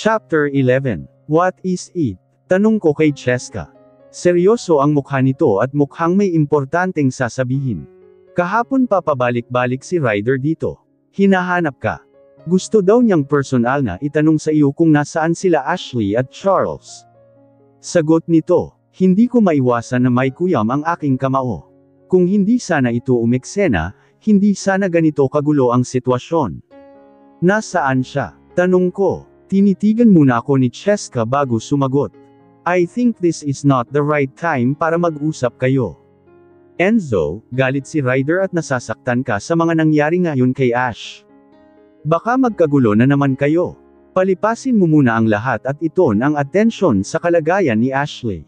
Chapter 11. What is it? Tanong ko kay Cheska. Seryoso ang mukha nito at mukhang may importanteng sasabihin. Kahapon pa pabalik-balik si Ryder dito. Hinahanap ka. Gusto daw niyang personal na itanong sa iyo kung nasaan sila Ashley at Charles. Sagot nito, hindi ko maiwasan na may kuyam ang aking kamao. Kung hindi sana ito umeksena, hindi sana ganito kagulo ang sitwasyon. Nasaan siya? Tanong ko. Tinitigan muna ako ni Cheska bago sumagot. I think this is not the right time para mag-usap kayo. Enzo, galit si Ryder at nasasaktan ka sa mga nangyari ngayon kay Ash. Baka magkagulo na naman kayo. Palipasin mo muna ang lahat at iton ang atensyon sa kalagayan ni Ashley.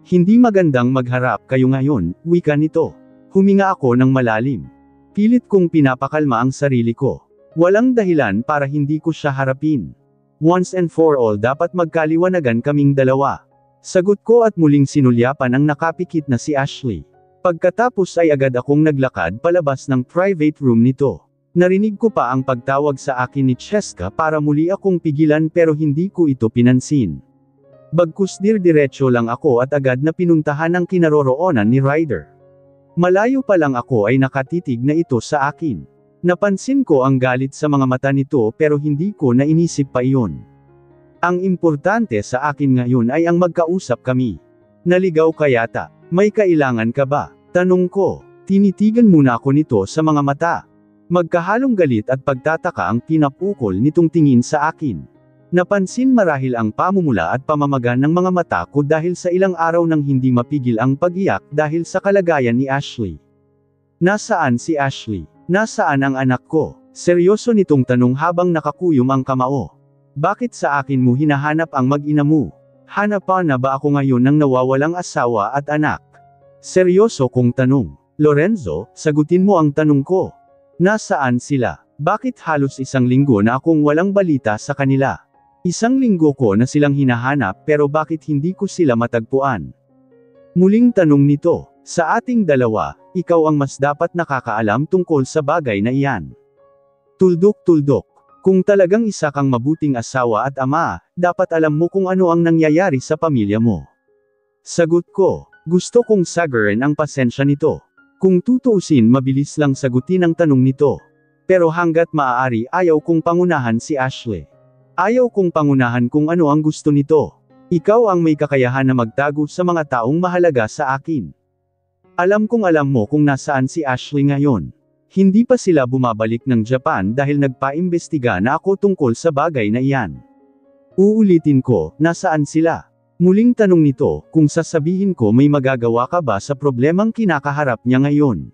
Hindi magandang magharap kayo ngayon, wika nito. Huminga ako ng malalim. Pilit kong pinapakalma ang sarili ko. Walang dahilan para hindi ko siya harapin. Once and for all dapat magkaliwanagan kaming dalawa. Sagot ko at muling sinulyapan ang nakapikit na si Ashley. Pagkatapos ay agad akong naglakad palabas ng private room nito. Narinig ko pa ang pagtawag sa akin ni Cheska para muli akong pigilan pero hindi ko ito pinansin. Bagkus diretso lang ako at agad na pinuntahan ang kinaroroonan ni Ryder. Malayo pa lang ako ay nakatitig na ito sa akin. Napansin ko ang galit sa mga mata nito pero hindi ko na inisip pa iyon. Ang importante sa akin ngayon ay ang magkausap kami. Naligaw ka yata? May kailangan ka ba? Tanong ko. Tinitigan muna ako nito sa mga mata. Magkahalong galit at pagtataka ang pinapukol nitong tingin sa akin. Napansin marahil ang pamumula at pamamaga ng mga mata ko dahil sa ilang araw nang hindi mapigil ang pag-iyak dahil sa kalagayan ni Ashley. Nasaan si Ashley? Nasaan ang anak ko? Seryoso nitong tanong habang nakakuyom ang kamao. Bakit sa akin mo hinahanap ang mag-ina mo? Hanapan na ba ako ngayon ng nawawalang asawa at anak? Seryoso kong tanong. Lorenzo, sagutin mo ang tanong ko. Nasaan sila? Bakit halos isang linggo na akong walang balita sa kanila? Isang linggo ko na silang hinahanap pero bakit hindi ko sila matagpuan? Muling tanong nito. Sa ating dalawa, ikaw ang mas dapat nakakaalam tungkol sa bagay na iyan. Tuldok-tuldok. Kung talagang isa kang mabuting asawa at ama, dapat alam mo kung ano ang nangyayari sa pamilya mo. Sagot ko, gusto kong sagarin ang pasensya nito. Kung tutuusin mabilis lang sagutin ang tanong nito. Pero hanggat maaari ayaw kong pangunahan si Ashley. Ayaw kong pangunahan kung ano ang gusto nito. Ikaw ang may kakayahan na magtago sa mga taong mahalaga sa akin. Alam kong alam mo kung nasaan si Ashley ngayon. Hindi pa sila bumabalik ng Japan dahil nagpaimbestiga na ako tungkol sa bagay na iyan. Uulitin ko, nasaan sila? Muling tanong nito, kung sasabihin ko may magagawa ka ba sa problemang kinakaharap niya ngayon?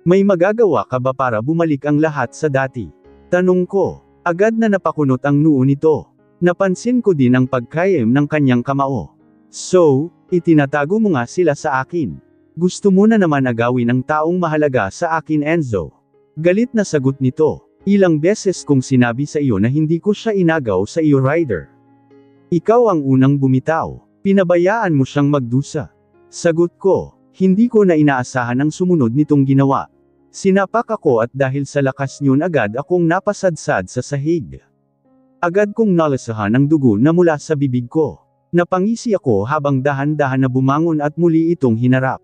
May magagawa ka ba para bumalik ang lahat sa dati? Tanong ko. Agad na napakunot ang noo nito. Napansin ko din ang pagkayem ng kanyang kamao. So, itinatago mo nga sila sa akin. Gusto mo na naman agawin ang taong mahalaga sa akin, Enzo. Galit na sagot nito. Ilang beses kong sinabi sa iyo na hindi ko siya inagaw sa iyo, Ryder. Ikaw ang unang bumitaw. Pinabayaan mo siyang magdusa. Sagot ko. Hindi ko na inaasahan ang sumunod nitong ginawa. Sinapak ako at dahil sa lakas niyon agad akong napasadsad sa sahig. Agad kong nalasahan ang dugo na mula sa bibig ko. Napangisi ako habang dahan-dahan na bumangon at muli itong hinarap.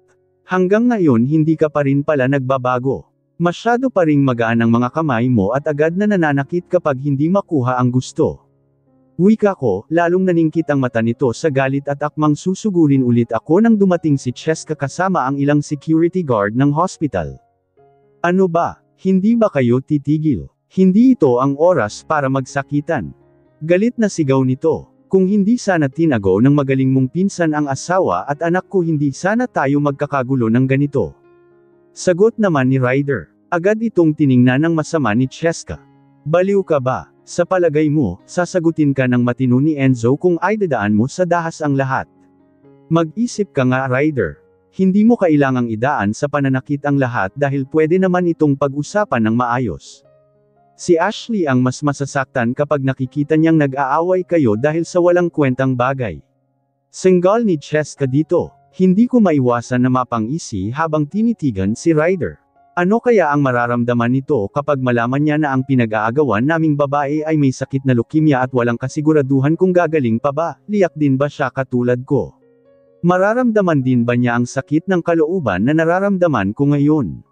Hanggang ngayon hindi ka pa rin pala nagbabago. Masyado pa ring magaan ang mga kamay mo at agad na nananakit kapag hindi makuha ang gusto. Wika ko, lalong naningkit ang mata nito sa galit at akmang susugurin ulit ako nang dumating si Cheska kasama ang ilang security guard ng hospital. Ano ba? Hindi ba kayo titigil? Hindi ito ang oras para magsakitan. Galit na sigaw nito. Kung hindi sana tinago ng magaling mong pinsan ang asawa at anak ko hindi sana tayo magkakagulo ng ganito. Sagot naman ni Ryder. Agad itong tiningnan ng masama ni Cheska. Baliw ka ba? Sa palagay mo, sasagutin ka ng matino ni Enzo kung ay dadaan mo sa dahas ang lahat. Mag-isip ka nga, Ryder. Hindi mo kailangang idaan sa pananakit ang lahat dahil pwede naman itong pag-usapan ng maayos. Si Ashley ang mas masasaktan kapag nakikita niyang nag-aaway kayo dahil sa walang kwentang bagay. Senggal ni Cheska dito. Hindi ko maiwasan na mapangisi habang tinitigan si Ryder. Ano kaya ang mararamdaman nito kapag malaman niya na ang pinag-aagawan naming babae ay may sakit na leukemia at walang kasiguraduhan kung gagaling pa ba? Liyak din ba siya katulad ko? Mararamdaman din ba niya ang sakit ng kalooban na nararamdaman ko ngayon?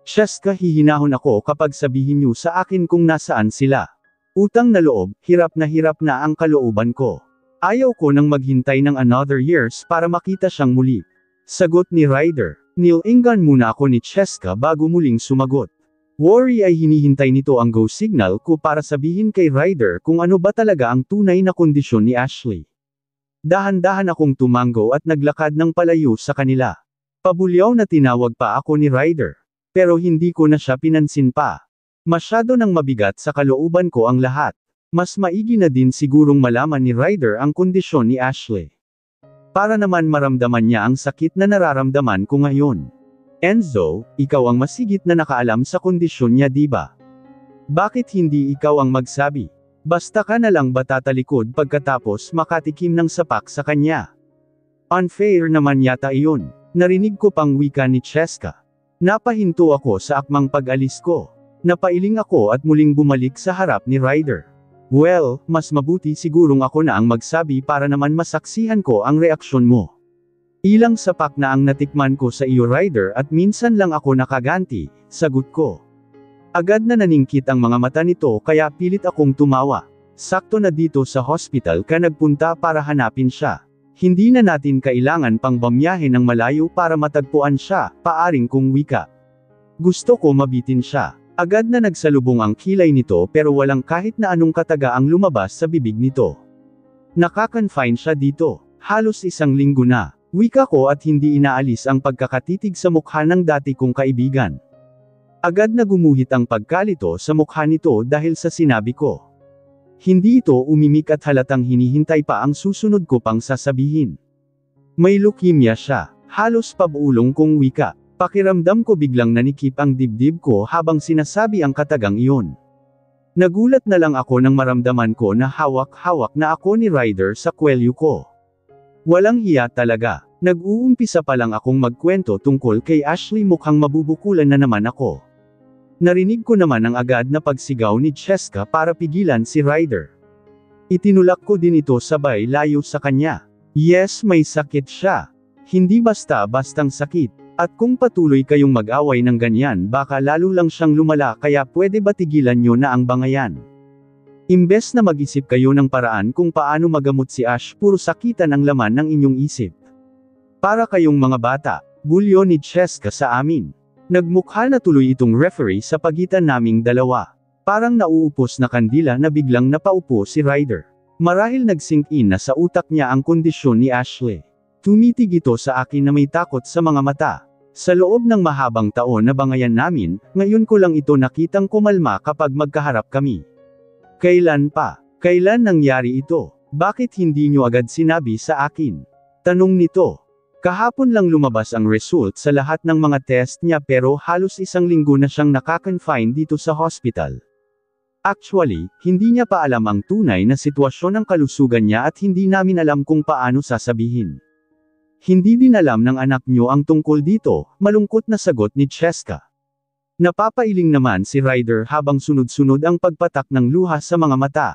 Cheska, hihinahon ako kapag sabihin niyo sa akin kung nasaan sila. Utang na loob, hirap na ang kalooban ko. Ayaw ko nang maghintay ng another years para makita siyang muli. Sagot ni Ryder. Nilingan muna ako ni Cheska bago muling sumagot. Worry ay hinihintay nito ang go signal ko para sabihin kay Ryder kung ano ba talaga ang tunay na kondisyon ni Ashley. Dahan-dahan akong tumango at naglakad ng palayo sa kanila. Pabulyaw na tinawag pa ako ni Ryder. Pero hindi ko na siya pinansin pa. Masyado nang mabigat sa kalooban ko ang lahat. Mas maigi na din sigurong malaman ni Ryder ang kondisyon ni Ashley. Para naman maramdaman niya ang sakit na nararamdaman ko ngayon. Enzo, ikaw ang masigit na nakaalam sa kondisyon niya, di ba? Bakit hindi ikaw ang magsabi? Basta ka na lang ba tatalikod pagkatapos makatikim ng sapak sa kanya? Unfair naman yata iyon. Narinig ko pang wika ni Cheska. Napahinto ako sa akmang pag-alis ko. Napailing ako at muling bumalik sa harap ni Ryder. Well, mas mabuti sigurong ako na ang magsabi para naman masaksihan ko ang reaksyon mo. Ilang sapak na ang natikman ko sa iyo, Ryder, at minsan lang ako nakaganti, sagot ko. Agad na naningkit ang mga mata nito kaya pilit akong tumawa. Sakto na dito sa hospital ka nagpunta para hanapin siya. Hindi na natin kailangan pang bamyahe ng malayo para matagpuan siya, paaring kong wika. Gusto ko mabitin siya. Agad na nagsalubong ang kilay nito pero walang kahit na anong kataga ang lumabas sa bibig nito. Nakakonfine siya dito. Halos 1 linggo na. Wika ko at hindi inaalis ang pagkakatitig sa mukha ng dati kong kaibigan. Agad na gumuhit ang pagkalito sa mukha nito dahil sa sinabi ko. Hindi ito umimik at halatang hinihintay pa ang susunod ko pang sasabihin. May leukemia siya. Halos pabuulong kong wika. Pakiramdam ko biglang nanikip ang dibdib ko habang sinasabi ang katagang iyon. Nagulat na lang ako nang maramdaman ko na hawak-hawak na ako ni Ryder sa kwelyo ko. Walang hiya talaga. Nag-uumpisa pa lang akong magkwento tungkol kay Ashley, mukhang mabubukulan na naman ako. Narinig ko naman ang agad na pagsigaw ni Cheska para pigilan si Ryder. Itinulak ko din ito sabay layo sa kanya. Yes, may sakit siya. Hindi basta-bastang sakit. At kung patuloy kayong mag-away ng ganyan baka lalo lang siyang lumala kaya pwede ba tigilan nyo na ang bangayan? Imbes na mag-isip kayo ng paraan kung paano magamot si Ash, puro sakitan ang laman ng inyong isip. Para kayong mga bata, bulyo ni Cheska sa amin. Nagmukha na tuloy itong referee sa pagitan naming dalawa. Parang nauupos na kandila na biglang napaupo si Ryder. Marahil nag-sink in na sa utak niya ang kondisyon ni Ashley. Tumitig ito sa akin na may takot sa mga mata. Sa loob ng mahabang taon na bangayan namin, ngayon ko lang ito nakitang kumalma kapag magkaharap kami. Kailan pa? Kailan nangyari ito? Bakit hindi nyo agad sinabi sa akin? Tanong nito. Kahapon lang lumabas ang result sa lahat ng mga test niya pero halos 1 linggo na siyang nakakonfine dito sa hospital. Actually, hindi niya pa alam ang tunay na sitwasyon ng kalusugan niya at hindi namin alam kung paano sasabihin. Hindi din alam ng anak niyo ang tungkol dito, malungkot na sagot ni Cheska. Napapailing naman si Ryder habang sunod-sunod ang pagpatak ng luha sa mga mata.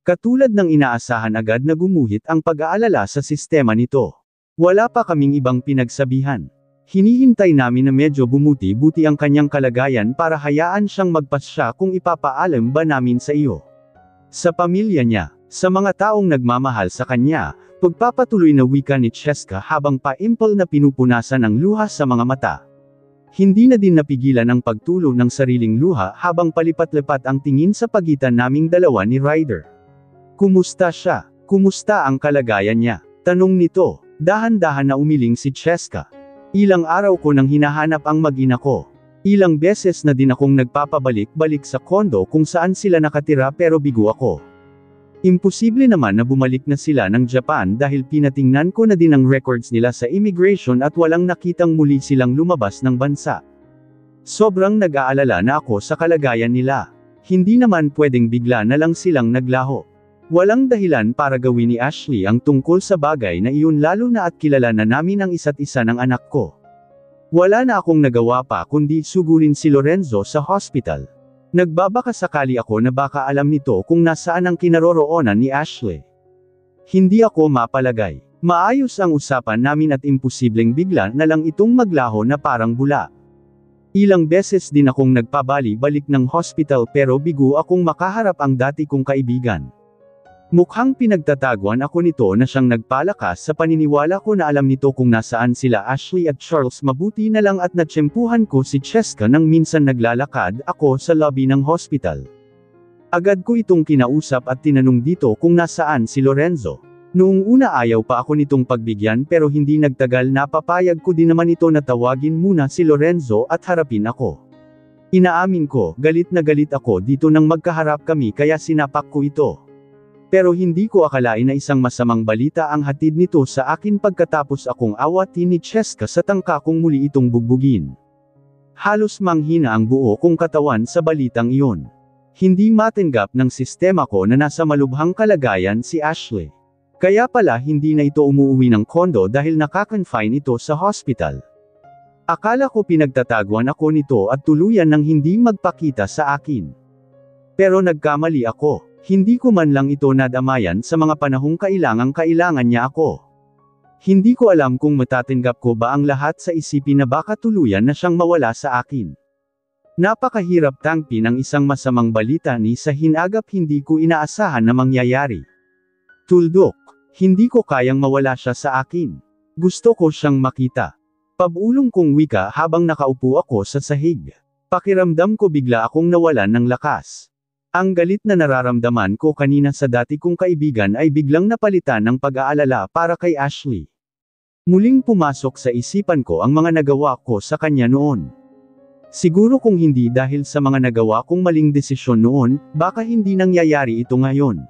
Katulad ng inaasahan, agad na gumuhit ang pag-aalala sa sistema nito. Wala pa kaming ibang pinagsabihan. Hinihintay namin na medyo bumuti-buti ang kanyang kalagayan para hayaan siyang magpasya kung ipapaalam ba namin sa iyo. Sa pamilya niya, sa mga taong nagmamahal sa kanya, pagpapatuloy na wika ni Cheska habang pa-imple na pinupunasan ng luha sa mga mata. Hindi na din napigilan ang pagtulo ng sariling luha habang palipat-lipat ang tingin sa pagitan naming dalawa ni Ryder. Kumusta siya? Kumusta ang kalagayan niya? Tanong nito. Dahan-dahan na umiling si Cheska. Ilang araw ko nang hinahanap ang mag-ina ko. Ilang beses na din akong nagpapabalik-balik sa kondo kung saan sila nakatira pero bigo ako. Imposible naman na bumalik na sila ng Japan dahil pinatingnan ko na din ang records nila sa immigration at walang nakitang muli silang lumabas ng bansa. Sobrang nag-aalala na ako sa kalagayan nila. Hindi naman pwedeng bigla na lang silang naglaho. Walang dahilan para gawin ni Ashley ang tungkol sa bagay na iyon lalo na at kilala na namin ang isa't isa ng anak ko. Wala na akong nagawa pa kundi sugurin si Lorenzo sa hospital. Nagbabaka sakali ako na baka alam nito kung nasaan ang kinaroroonan ni Ashley. Hindi ako mapalagay. Maayos ang usapan namin at imposibleng bigla na lang itong maglaho na parang bula. Ilang beses din akong nagpabali-balik ng hospital pero bigo akong makaharap ang dati kong kaibigan. Mukhang pinagtataguan ako nito na siyang nagpalakas sa paniniwala ko na alam nito kung nasaan sila Ashley at Charles. Mabuti na lang at natsyempuhan ko si Cheska nang minsan naglalakad ako sa lobby ng hospital. Agad ko itong kinausap at tinanong dito kung nasaan si Lorenzo. Noong una ayaw pa ako nitong pagbigyan pero hindi nagtagal na papayag ko din naman ito na tawagin muna si Lorenzo at harapin ako. Inaamin ko, galit na galit ako dito nang magkaharap kami kaya sinapak ko ito. Pero hindi ko akalain na isang masamang balita ang hatid nito sa akin pagkatapos akong awatin ni Cheska sa tangka kong muli itong bugbugin. Halos manghina ang buo kong katawan sa balitang iyon. Hindi matanggap ng sistema ko na nasa malubhang kalagayan si Ashley. Kaya pala hindi na ito umuwi ng kondo dahil nakakonfine ito sa hospital. Akala ko pinagtataguan ako nito at tuluyan nang hindi magpakita sa akin. Pero nagkamali ako. Hindi ko man lang ito nadamayan sa mga panahong kailangan niya ako. Hindi ko alam kung matatanggap ko ba ang lahat sa isipin na baka tuluyan na siyang mawala sa akin. Napakahirap tangpin ang isang masamang balita ni sa hinagap hindi ko inaasahan na mangyayari. Tuldok, hindi ko kayang mawala siya sa akin. Gusto ko siyang makita. Pabulong kong wika habang nakaupo ako sa sahig. Pakiramdam ko bigla akong nawalan ng lakas. Ang galit na nararamdaman ko kanina sa dati kong kaibigan ay biglang napalitan ng pag-aalala para kay Ashley. Muling pumasok sa isipan ko ang mga nagawa ko sa kanya noon. Siguro kung hindi dahil sa mga nagawa kong maling desisyon noon, baka hindi nangyayari ito ngayon.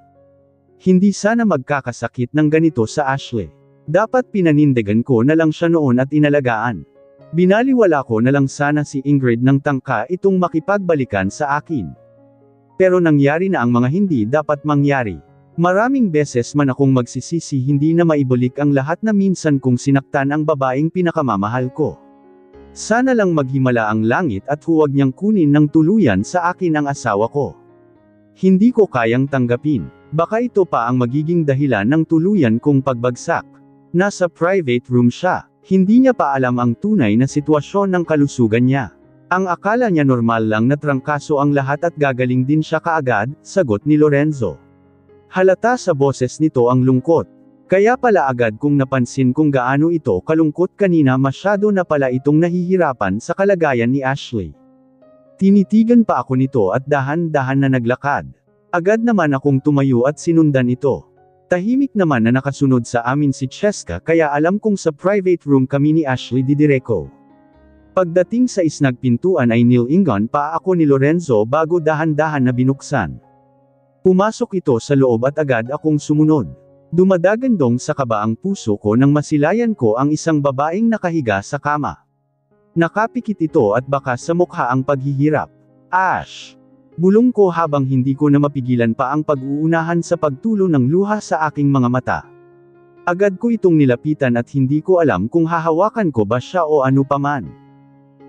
Hindi sana magkakasakit ng ganito sa Ashley. Dapat pinanindigan ko na lang siya noon at inalagaan. Binaliwala ko na lang sana si Ingrid ng tangka itong makipagbalikan sa akin. Pero nangyari na ang mga hindi dapat mangyari. Maraming beses man akong magsisisi hindi na maibalik ang lahat na minsan kong sinaktan ang babaeng pinakamamahal ko. Sana lang maghimala ang langit at huwag niyang kunin ng tuluyan sa akin ang asawa ko. Hindi ko kayang tanggapin. Baka ito pa ang magiging dahilan ng tuluyan kong pagbagsak. Nasa private room siya. Hindi niya pa alam ang tunay na sitwasyon ng kalusugan niya. Ang akala niya normal lang na trangkaso ang lahat at gagaling din siya kaagad, sagot ni Lorenzo. Halata sa boses nito ang lungkot. Kaya pala agad kong napansin kung gaano ito kalungkot kanina, masyado na pala itong nahihirapan sa kalagayan ni Ashley. Tinitigan pa ako nito at dahan-dahan na naglakad. Agad naman akong tumayo at sinundan ito. Tahimik naman na nakasunod sa amin si Cheska kaya alam kong sa private room kami ni Ashley didireko. Pagdating sa isnag pintuan ay nilingon pa ako ni Lorenzo bago dahan-dahan na binuksan. Pumasok ito sa loob at agad akong sumunod. Dumadagandong sa kaba ang puso ko nang masilayan ko ang isang babaeng nakahiga sa kama. Nakapikit ito at baka sa mukha ang paghihirap. Ash! Bulong ko habang hindi ko na mapigilan pa ang pag-uunahan sa pagtulo ng luha sa aking mga mata. Agad ko itong nilapitan at hindi ko alam kung hahawakan ko ba siya o ano paman.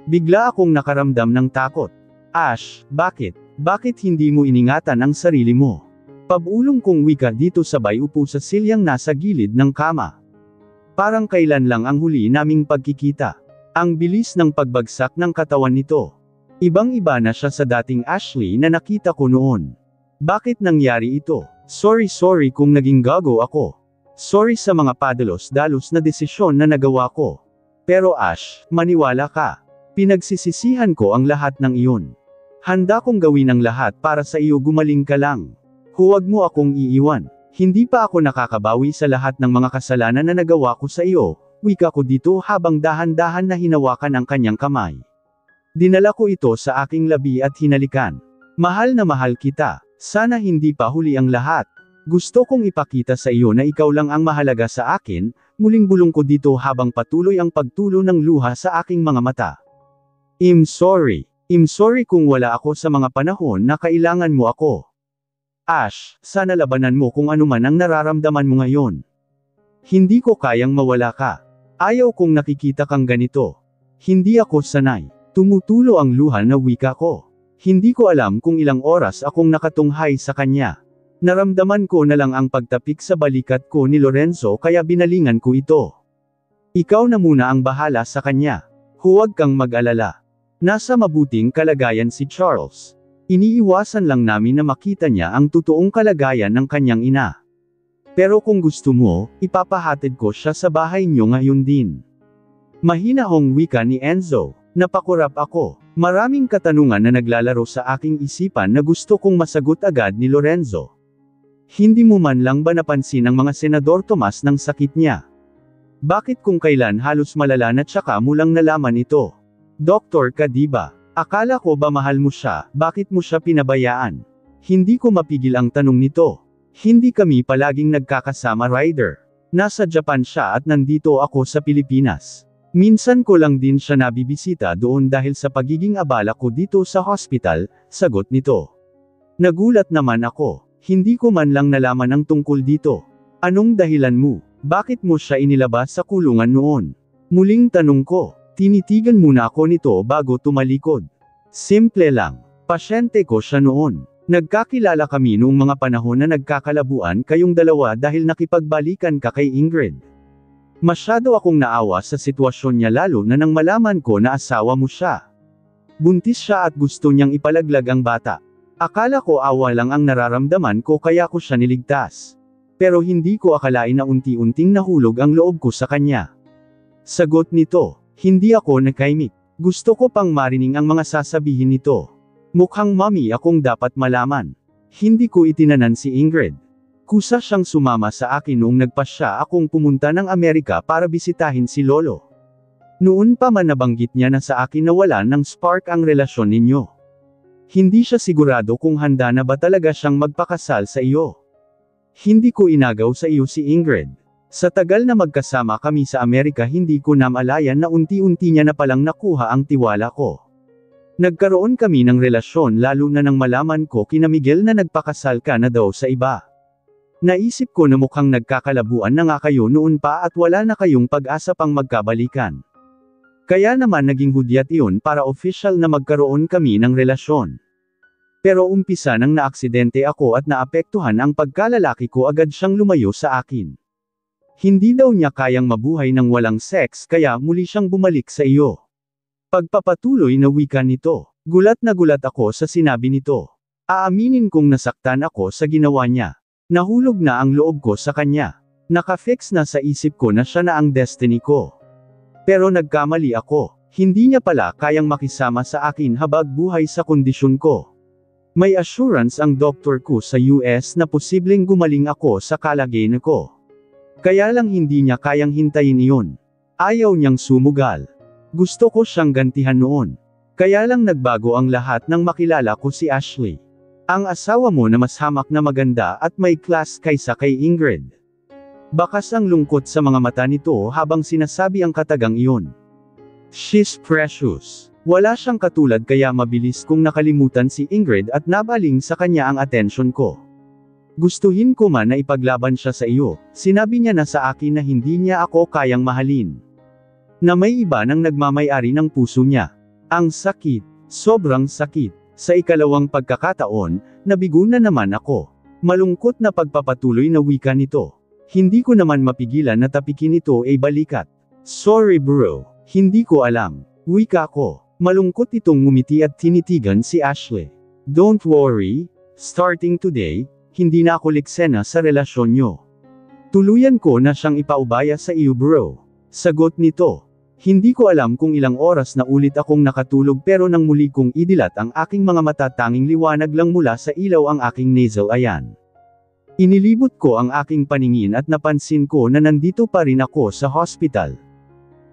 Bigla akong nakaramdam ng takot. Ash, bakit? Bakit hindi mo iningatan ang sarili mo? Pabulong kong wika dito sabay upo sa silyang nasa gilid ng kama. Parang kailan lang ang huli naming pagkikita. Ang bilis ng pagbagsak ng katawan nito. Ibang-iba na siya sa dating Ashley na nakita ko noon. Bakit nangyari ito? Sorry kung naging gago ako. Sorry sa mga padalos-dalos na desisyon na nagawa ko. Pero Ash, maniwala ka. Pinagsisisihan ko ang lahat ng iyon. Handa kong gawin ang lahat para sa iyo, gumaling ka lang. Huwag mo akong iiwan. Hindi pa ako nakakabawi sa lahat ng mga kasalanan na nagawa ko sa iyo, wika ko dito habang dahan-dahan na hinawakan ang kanyang kamay. Dinala ko ito sa aking labi at hinalikan. Mahal na mahal kita. Sana hindi pa huli ang lahat. Gusto kong ipakita sa iyo na ikaw lang ang mahalaga sa akin, muling bulong ko dito habang patuloy ang pagtulo ng luha sa aking mga mata. I'm sorry kung wala ako sa mga panahon na kailangan mo ako. Ash, sana labanan mo kung ano man ang nararamdaman mo ngayon. Hindi ko kayang mawala ka. Ayaw kong nakikita kang ganito. Hindi ako sanay. Tumutulo ang luha na wika ko. Hindi ko alam kung ilang oras akong nakatunghay sa kanya. Naramdaman ko na lang ang pagtapik sa balikat ko ni Lorenzo kaya binalingan ko ito. Ikaw na muna ang bahala sa kanya. Huwag kang mag-alala. Nasa mabuting kalagayan si Charles. Iniiwasan lang namin na makita niya ang totoong kalagayan ng kanyang ina. Pero kung gusto mo, ipapahatid ko siya sa bahay niyo ngayon din. Mahinahong wika ni Enzo. Napakurap ako. Maraming katanungan na naglalaro sa aking isipan na gusto kong masagot agad ni Lorenzo. Hindi mo man lang ba napansin ang mga Senador Tomas ng sakit niya? Bakit kung kailan halos malala na tsaka mo lang nalaman ito? Doktor ka diba? Akala ko ba mahal mo siya, bakit mo siya pinabayaan? Hindi ko mapigil ang tanong nito. Hindi kami palaging nagkakasama, Ryder. Nasa Japan siya at nandito ako sa Pilipinas. Minsan ko lang din siya nabibisita doon dahil sa pagiging abala ko dito sa hospital, sagot nito. Nagulat naman ako. Hindi ko man lang nalaman ang tungkol dito. Anong dahilan mo? Bakit mo siya inilabas sa kulungan noon? Muling tanong ko. Tinitigan muna ako nito bago tumalikod. Simple lang. Pasyente ko siya noon. Nagkakilala kami noong mga panahon na nagkakalabuan kayong dalawa dahil nakipagbalikan ka kay Ingrid. Masyado akong naawa sa sitwasyon niya lalo na nang malaman ko na asawa mo siya. Buntis siya at gusto niyang ipalaglag ang bata. Akala ko awa lang ang nararamdaman ko kaya ko siya niligtas. Pero hindi ko akalain na unti-unting nahulog ang loob ko sa kanya. Sagot nito, hindi ako nakaimik. Gusto ko pang marinig ang mga sasabihin nito. Mukhang mami akong dapat malaman. Hindi ko itinanan si Ingrid. Kusa siyang sumama sa akin noong nagpasya akong pumunta ng Amerika para bisitahin si Lolo. Noon pa man nabanggit niya na sa akin na wala ng spark ang relasyon ninyo. Hindi siya sigurado kung handa na ba talaga siyang magpakasal sa iyo. Hindi ko inagaw sa iyo si Ingrid. Sa tagal na magkasama kami sa Amerika hindi ko namalayan na unti-unti niya na palang nakuha ang tiwala ko. Nagkaroon kami ng relasyon lalo na nang malaman ko kina Miguel na nagpakasal ka na daw sa iba. Naisip ko na mukhang nagkakalabuan na nga kayo noon pa at wala na kayong pag-asa pang magkabalikan. Kaya naman naging hudyat iyon para official na magkaroon kami ng relasyon. Pero umpisa nang naaksidente ako at naapektuhan ang pagkalalaki ko agad siyang lumayo sa akin. Hindi daw niya kayang mabuhay ng walang sex kaya muli siyang bumalik sa iyo. Pagpapatuloy na wika nito. Gulat na gulat ako sa sinabi nito. Aaminin kong nasaktan ako sa ginawa niya. Nahulog na ang loob ko sa kanya. Nakafix na sa isip ko na siya na ang destiny ko. Pero nagkamali ako. Hindi niya pala kayang makisama sa akin habang buhay sa kondisyon ko. May assurance ang doktor ko sa US na posibleng gumaling ako sa kalagayan ko. Kaya lang hindi niya kayang hintayin iyon. Ayaw niyang sumugal. Gusto ko siyang gantihan noon. Kaya lang nagbago ang lahat nang makilala ko si Ashley. Ang asawa mo na mas hamak na maganda at may class kaysa kay Ingrid. Bakas ang lungkot sa mga mata nito habang sinasabi ang katagang iyon. She's precious. Wala siyang katulad kaya mabilis kong nakalimutan si Ingrid at nabaling sa kanya ang atensyon ko. Gustuhin ko man na ipaglaban siya sa iyo, sinabi niya na sa akin na hindi niya ako kayang mahalin. Na may iba nang nagmamay-ari ng puso niya. Ang sakit, sobrang sakit. Sa ikalawang pagkakataon, nabigo na naman ako. Malungkot na pagpapatuloy na wika nito. Hindi ko naman mapigilan na tapikin ito ay balikat. Sorry bro, hindi ko alam. Wika ko. Malungkot itong ngumiti at tinitigan si Ashley. Don't worry, starting today, hindi na ako liksena sa relasyon nyo. Tuluyan ko na siyang ipaubaya sa iyo bro. Sagot nito. Hindi ko alam kung ilang oras na ulit akong nakatulog pero nang muli kong idilat ang aking mga mata tanging liwanag lang mula sa ilaw ang aking nasal ayan. Inilibot ko ang aking paningin at napansin ko na nandito pa rin ako sa hospital.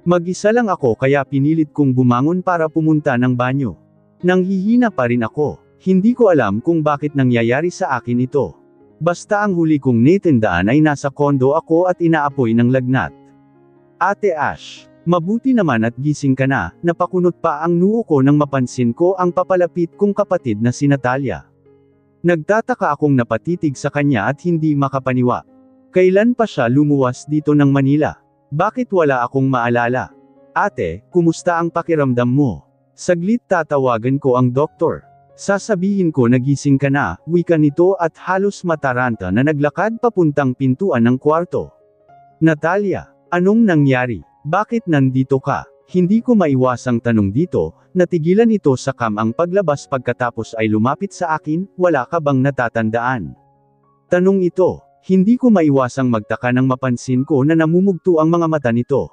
Mag-isa lang ako kaya pinilit kong bumangon para pumunta ng banyo. Nanghihina pa rin ako. Hindi ko alam kung bakit nangyayari sa akin ito. Basta ang huli kong natandaan ay nasa kondo ako at inaapoy ng lagnat. Ate Ash. Mabuti naman at gising ka na, napakunot pa ang noo ko nang mapansin ko ang papalapit kong kapatid na si Natalia. Nagtataka akong napatitig sa kanya at hindi makapaniwa. Kailan pa siya lumuwas dito ng Manila? Bakit wala akong maalala? Ate, kumusta ang pakiramdam mo? Saglit tatawagan ko ang doktor. Sasabihin ko nagising ka na, wika nito at halos mataranta na naglakad papuntang pintuan ng kwarto. Natalia, anong nangyari? Bakit nandito ka? Hindi ko maiwasang tanong dito, natigilan ito sa ang paglabas pagkatapos ay lumapit sa akin, wala ka bang natatandaan? Tanong ito, hindi ko maiwasang magtaka nang mapansin ko na namumugto ang mga mata nito.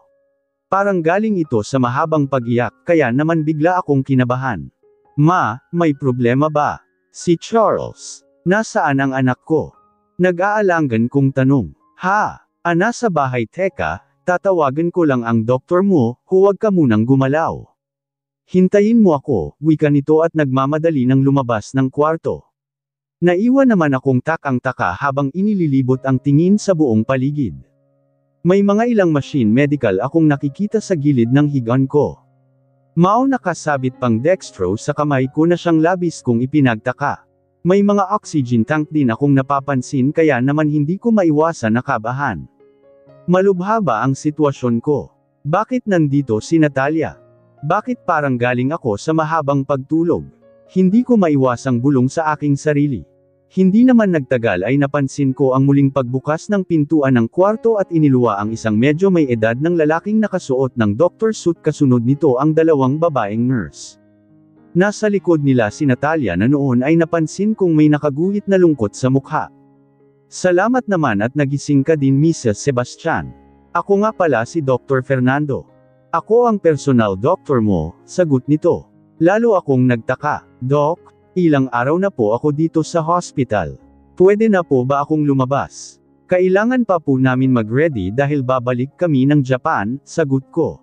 Parang galing ito sa mahabang pag-iyak, kaya naman bigla akong kinabahan. Ma, may problema ba? Si Charles. Nasaan ang anak ko? Nag-aalangan kong tanong. Ha? Nasa bahay teka, tatawagan ko lang ang doktor mo, huwag ka munang gumalaw. Hintayin mo ako, wika nito at nagmamadali ng lumabas ng kwarto. Naiwan naman akong takang-taka habang inililibot ang tingin sa buong paligid. May mga ilang machine medical akong nakikita sa gilid ng higaan ko. Mao nakasabit pang dextro sa kamay ko na siyang labis kong ipinagtaka. May mga oxygen tank din akong napapansin kaya naman hindi ko maiwasan na kabahan. Malubha ba ang sitwasyon ko? Bakit nandito si Natalia? Bakit parang galing ako sa mahabang pagtulog? Hindi ko maiwasang bulong sa aking sarili. Hindi naman nagtagal ay napansin ko ang muling pagbukas ng pintuan ng kwarto at iniluwa ang isang medyo may edad ng lalaking nakasuot ng doctor suit, kasunod nito ang dalawang babaeng nurse. Nasa likod nila si Natalia na noon ay napansin kong may nakaguhit na lungkot sa mukha. Salamat naman at nagising ka din, Mrs. Sebastian. Ako nga pala si Dr. Fernando. Ako ang personal doctor mo, sagot nito. Lalo akong nagtaka. Doc, ilang araw na po ako dito sa hospital. Pwede na po ba akong lumabas? Kailangan pa po namin mag-ready dahil babalik kami ng Japan, sagot ko.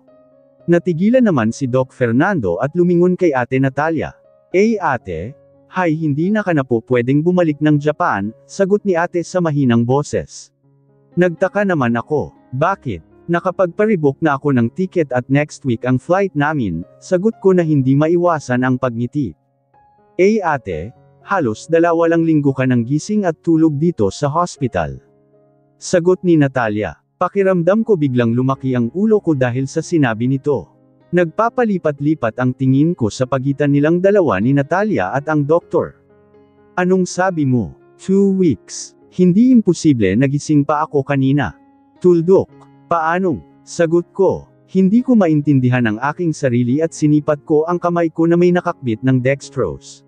Natigilan naman si Doc Fernando at lumingon kay Ate Natalia. Ate? Hay, hindi na ka na po pwedeng bumalik ng Japan, sagot ni ate sa mahinang boses. Nagtaka naman ako. Bakit? Nakapagparebook na ako ng ticket at next week ang flight namin, sagot ko na hindi maiwasan ang pagngiti. Ate, halos 2 linggo ka ng gising at tulog dito sa hospital. Sagot ni Natalia. Pakiramdam ko biglang lumaki ang ulo ko dahil sa sinabi nito. Nagpapalipat-lipat ang tingin ko sa pagitan nilang dalawa ni Natalia at ang doktor. Anong sabi mo? 2 weeks. Hindi imposible, nagising pa ako kanina. Tuldok. Paanong? Sagot ko. Hindi ko maintindihan ang aking sarili at sinipat ko ang kamay ko na may nakakbit ng dextrose.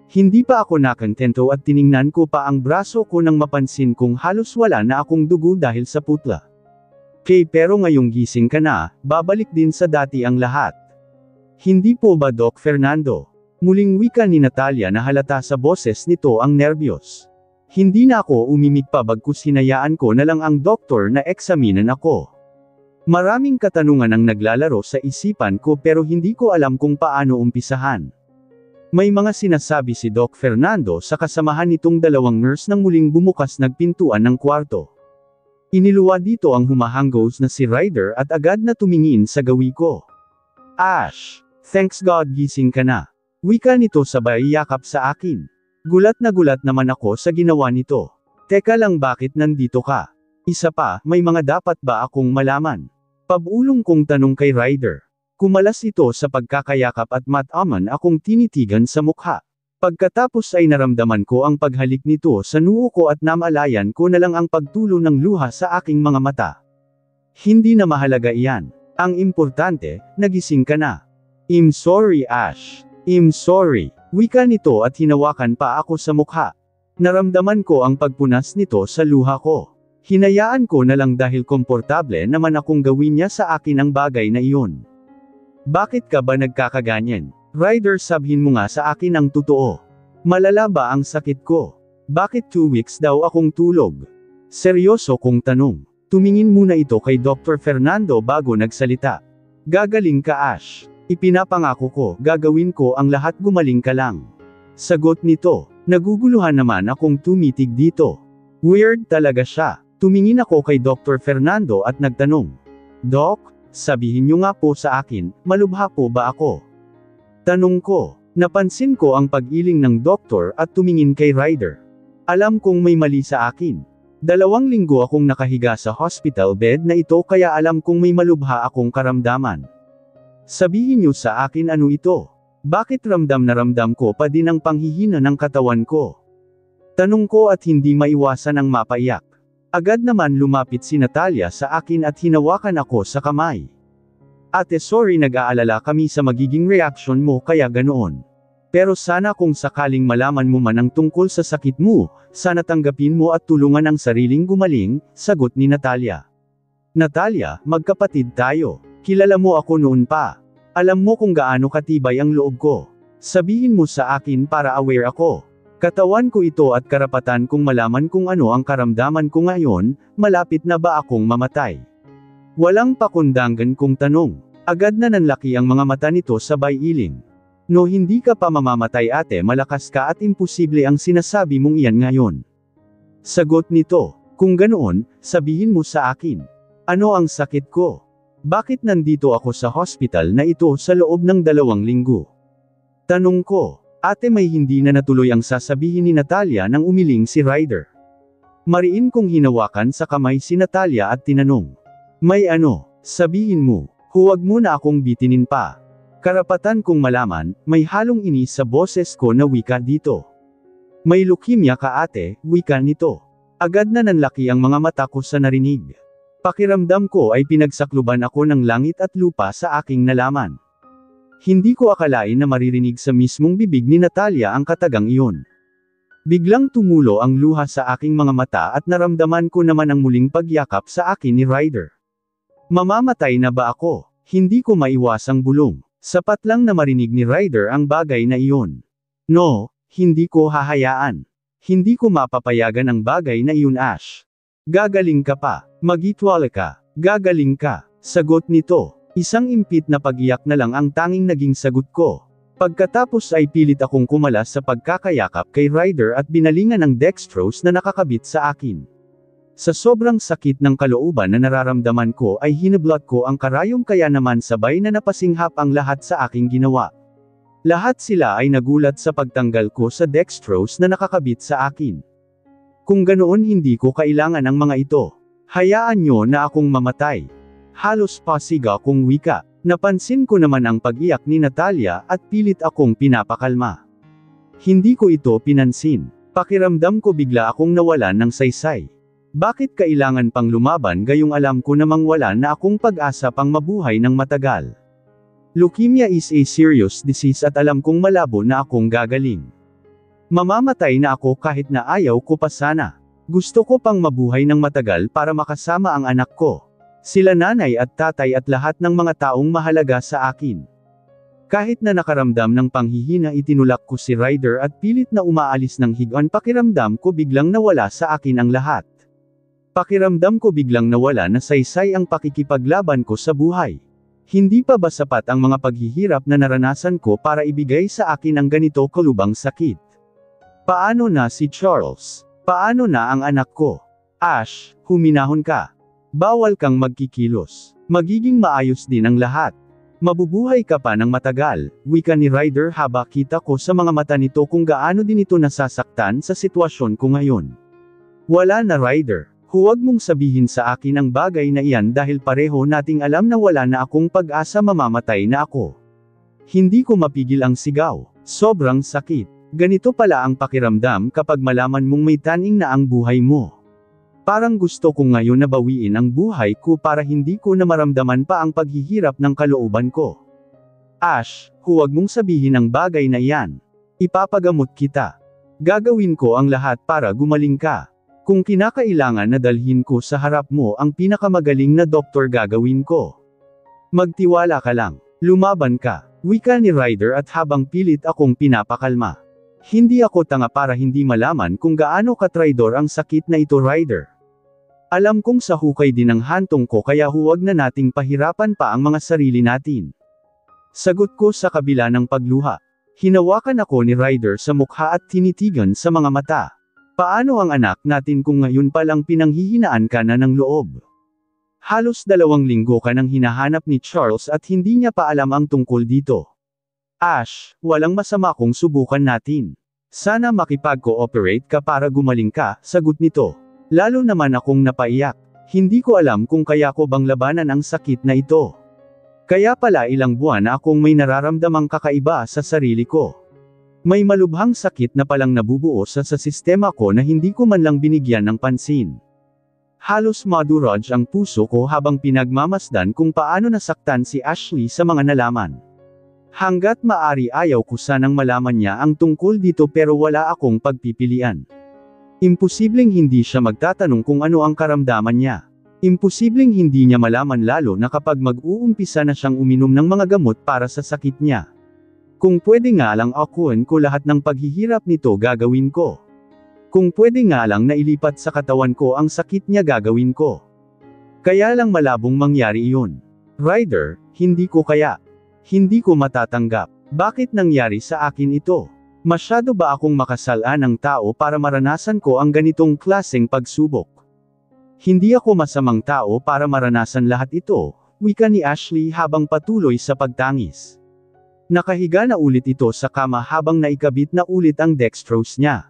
Hindi pa ako nakontento at tiningnan ko pa ang braso ko nang mapansin kong halos wala na akong dugo dahil sa putla. Pero ngayong gising ka na, babalik din sa dati ang lahat. Hindi po ba, Doc Fernando? Muling wika ni Natalia na halata sa boses nito ang nerbiyos. Hindi na ako umimik pa bagkus hinayaan ko na lang ang doktor na eksaminan ako. Maraming katanungan ang naglalaro sa isipan ko pero hindi ko alam kung paano umpisahan. May mga sinasabi si Doc Fernando sa kasamahan nitong dalawang nurse nang muling bumukas nagpintuan ng kwarto. Iniluwa dito ang humahanggos na si Ryder at agad na tumingin sa gawi ko. Ash, thanks God gising ka na. Wika nito sabay yakap sa akin. Gulat naman ako sa ginawa nito. Teka lang, bakit nandito ka? Isa pa, may mga dapat ba akong malaman? Pabulong kong tanong kay Ryder. Kumalas ito sa pagkakayakap at mataman akong tinitigan sa mukha. Pagkatapos ay naramdaman ko ang paghalik nito sa noo ko at namalayan ko na lang ang pagtulo ng luha sa aking mga mata. Hindi na mahalaga iyan. Ang importante, nagising ka na. I'm sorry, Ash. I'm sorry. Wika nito at hinawakan pa ako sa mukha. Naramdaman ko ang pagpunas nito sa luha ko. Hinayaan ko na lang dahil komportable naman akong gawin niya sa akin ang bagay na iyon. Bakit ka ba nagkakaganyan? Ryder, sabihin mo nga sa akin ang totoo. Malala ba ang sakit ko? Bakit 2 weeks daw akong tulog? Seryoso kong tanong. Tumingin muna ito kay Dr. Fernando bago nagsalita. Gagaling ka, Ash. Ipinapangako ko, gagawin ko ang lahat, gumaling ka lang. Sagot nito. Naguguluhan naman akong tumitig dito. Weird talaga siya. Tumingin ako kay Dr. Fernando at nagtanong. Doc, sabihin niyo nga po sa akin, malubha po ba ako? Tanong ko. Napansin ko ang pag-iling ng doktor at tumingin kay Ryder. Alam kong may mali sa akin. 2 linggo akong nakahiga sa hospital bed na ito kaya alam kong may malubha akong karamdaman. Sabihin niyo sa akin ano ito. Bakit ramdam na ramdam ko pa din ang panghihina ng katawan ko? Tanong ko at hindi maiwasan ang mapaiyak. Agad naman lumapit si Natalia sa akin at hinawakan ako sa kamay. Ate sorry nag-aalala kami sa magiging reaction mo kaya ganoon. Pero sana kung sakaling malaman mo man ang tungkol sa sakit mo, sana tanggapin mo at tulungan ang sariling gumaling, sagot ni Natalia. Natalia, magkapatid tayo. Kilala mo ako noon pa. Alam mo kung gaano katibay ang loob ko. Sabihin mo sa akin para aware ako. Katawan ko ito at karapatan kong malaman kung ano ang karamdaman ko ngayon, malapit na ba akong mamatay? Walang pakundangan kong tanong. Agad na nanlaki ang mga mata nito sabay iling. No hindi ka pa mamamatay ate malakas ka at imposible ang sinasabi mong iyan ngayon. Sagot nito, kung ganoon, sabihin mo sa akin. Ano ang sakit ko? Bakit nandito ako sa hospital na ito sa loob ng 2 linggo? Tanong ko, ate may hindi na natuloy ang sasabihin ni Natalia nang umiling si Ryder. Mariin kong hinawakan sa kamay si Natalia at tinanong. May ano, sabihin mo, huwag mo na akong bitinin pa. Karapatan kong malaman, may halong inis sa boses ko na wika dito. May leukemia ka ate, wika nito. Agad na nanlaki ang mga mata ko sa narinig. Pakiramdam ko ay pinagsakluban ako ng langit at lupa sa aking nalaman. Hindi ko akalain na maririnig sa mismong bibig ni Natalia ang katagang iyon. Biglang tumulo ang luha sa aking mga mata at naramdaman ko naman ang muling pagyakap sa akin ni Ryder. Mamamatay na ba ako? Hindi ko maiwasang bulong. Sapat lang na marinig ni Ryder ang bagay na iyon. No, hindi ko hahayaan. Hindi ko mapapayagan ang bagay na iyon Ash. Gagaling ka pa. Magitwala ka. Gagaling ka. Sagot nito. Isang impit na pag-iyak na lang ang tanging naging sagot ko. Pagkatapos ay pilit akong kumalas sa pagkakayakap kay Ryder at binalingan ng dextrose na nakakabit sa akin. Sa sobrang sakit ng kalooban na nararamdaman ko ay hinablot ko ang karayom kaya naman sabay na napasinghap ang lahat sa aking ginawa. Lahat sila ay nagulat sa pagtanggal ko sa dextrose na nakakabit sa akin. Kung ganoon hindi ko kailangan ang mga ito. Hayaan nyo na akong mamatay. Halos pasiga kong wika. Napansin ko naman ang pag-iyak ni Natalia at pilit akong pinapakalma. Hindi ko ito pinansin. Pakiramdam ko bigla akong nawalan ng saysay. Bakit kailangan pang lumaban gayong alam ko namang wala na akong pag-asa pang mabuhay ng matagal? Leukemia is a serious disease at alam kong malabo na akong gagaling. Mamamatay na ako kahit na ayaw ko pa sana. Gusto ko pang mabuhay ng matagal para makasama ang anak ko. Sila nanay at tatay at lahat ng mga taong mahalaga sa akin. Kahit na nakaramdam ng panghihina itinulak ko si Ryder at pilit na umaalis ng higaan pakiramdam ko biglang nawala sa akin ang lahat. Pakiramdam ko biglang nawala na saysay ang pakikipaglaban ko sa buhay. Hindi pa ba sapat ang mga paghihirap na naranasan ko para ibigay sa akin ang ganito kalubang sakit? Paano na si Charles? Paano na ang anak ko? Ash, huminahon ka. Bawal kang magkikilos. Magiging maayos din ang lahat. Mabubuhay ka pa ng matagal, wika ni Ryder haba kita ko sa mga mata nito kung gaano din ito nasasaktan sa sitwasyon ko ngayon. Wala na Ryder. Huwag mong sabihin sa akin ang bagay na iyan dahil pareho nating alam na wala na akong pag-asa mamamatay na ako. Hindi ko mapigil ang sigaw. Sobrang sakit. Ganito pala ang pakiramdam kapag malaman mong may taning na ang buhay mo. Parang gusto kong ngayon na bawiin ang buhay ko para hindi ko na maramdaman pa ang paghihirap ng kalooban ko. Ash, huwag mong sabihin ang bagay na iyan. Ipapagamot kita. Gagawin ko ang lahat para gumaling ka. Kung kinakailangan na dalhin ko sa harap mo ang pinakamagaling na doktor gagawin ko. Magtiwala ka lang. Lumaban ka. Wika ni Ryder at habang pilit akong pinapakalma. Hindi ako tanga para hindi malaman kung gaano katraidor ang sakit na ito Ryder. Alam kong sa hukay din ang hantong ko kaya huwag na nating pahirapan pa ang mga sarili natin. Sagot ko sa kabila ng pagluha. Hinawakan ako ni Ryder sa mukha at tinitigan sa mga mata. Paano ang anak natin kung ngayon palang pinanghihinaan ka na ng loob? Halos 2 linggo ka nang hinahanap ni Charles at hindi niya pa alam ang tungkol dito. Ash, walang masama kung subukan natin. Sana makipag-cooperate ka para gumaling ka, sagot nito. Lalo naman akong napaiyak. Hindi ko alam kung kaya ko bang labanan ang sakit na ito. Kaya pala ilang buwan na akong may nararamdamang kakaiba sa sarili ko. May malubhang sakit na palang nabubuo sa sistema ko na hindi ko man lang binigyan ng pansin. Halos madurog ang puso ko habang pinagmamasdan kung paano nasaktan si Ashley sa mga nalaman. Hanggat maari ayaw ko sanang malaman niya ang tungkol dito pero wala akong pagpipilian. Imposibleng hindi siya magtatanong kung ano ang karamdaman niya. Imposibleng hindi niya malaman lalo na kapag mag-uumpisa na siyang uminom ng mga gamot para sa sakit niya. Kung pwede nga lang akuin ko lahat ng paghihirap nito gagawin ko. Kung pwede nga lang nailipat sa katawan ko ang sakit niya gagawin ko. Kaya lang malabong mangyari iyon. Ryder, hindi ko kaya. Hindi ko matatanggap. Bakit nangyari sa akin ito? Masyado ba akong makasalan ng tao para maranasan ko ang ganitong klaseng pagsubok? Hindi ako masamang tao para maranasan lahat ito, wika ni Ashley habang patuloy sa pagtangis. Nakahiga na ulit ito sa kama habang naikabit na ulit ang dextrose niya.